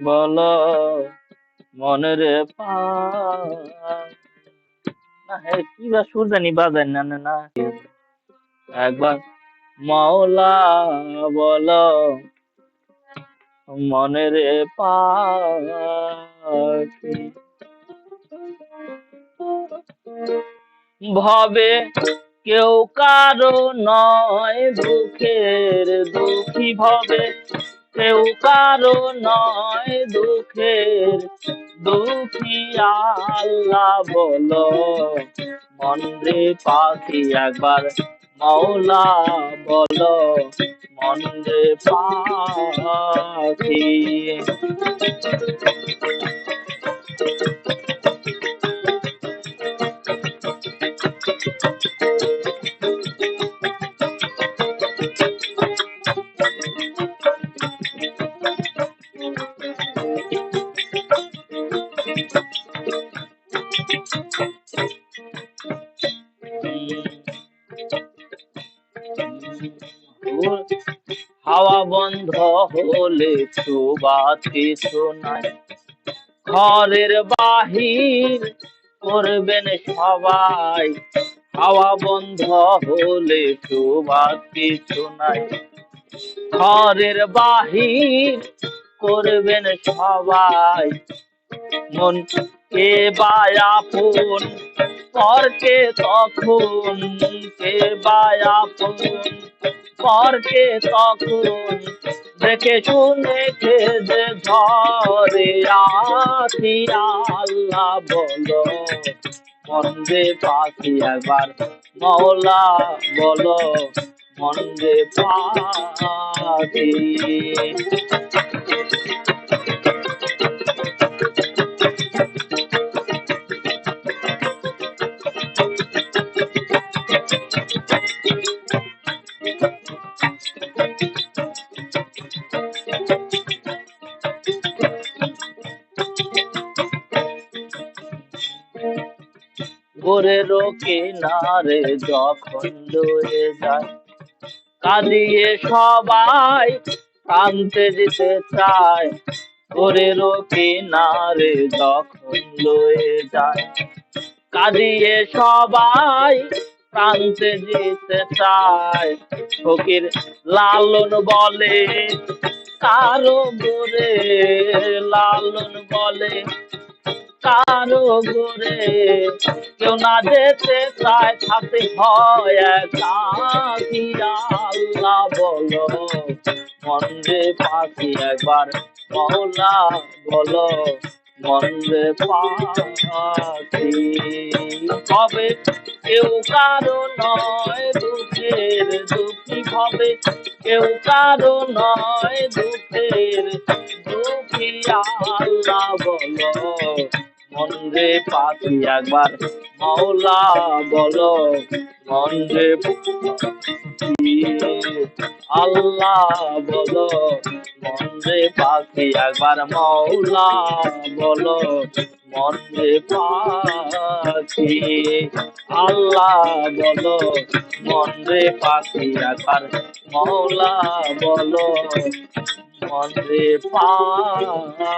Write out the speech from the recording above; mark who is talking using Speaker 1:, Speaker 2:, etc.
Speaker 1: বলো মনের পাখি। না হ্যাঁ কি বা সুর জানি বাজায় না না না একবার মাওলা বলো মনের পাখি। ভবে কেউ কারো নয় দুঃখের দুঃখী ভবে কেউ কারো নয় দুঃখের দুঃখী আল্লাহ বলো মনরে পাখি একবার মাওলা বলো মনরে পাখি। হাওয়া বন্ধ হলে সুবাস কিছু নাই ঘরের বাহির করবেন সবাই। হাওয়া বন্ধ হলে সুবাস কিছু নাই ঘরের বাহির করবেন সবাই। মন কে বায়াপুন পরকে তখন কে বায়াপুন পরকে তখন দেখে শুনে খেদে ঝরে আছি আল্লাহ বলো মন্দে পাখি একবার মাওলা বলো মন্দে পাখি। গোরের কিনারে যখন লয়ে যায় কাঁদিয়ে সবাই কানতে যেতে চায়। গোরের কিনারে যখন লয়ে যায় কাঁদিয়ে সবাই কানতে যেতে চায়। ফকির লালন বলে কারো গোরে লালন বলে কারো গোরে কেউ না যেতে চায় থাকতে হয় একাকী আল্লাহ বলো মনরে পাখি একবার মাওলা বলো মনরে পাখি। হবে কেউ কারো নয় দুঃখের দুঃখী হবে কেউ কারো নয় দুঃখের দুঃখী আল্লাহ বলো মনরে পাখি একবার মাওলা বলো মনরে পাখি। আল্লাহ বলো মনরে পাখি একবার মাওলা বলো মনরে পাখি। আল্লাহ বলো মনরে পাখি একবার মাওলা বলো মনরে পাখি।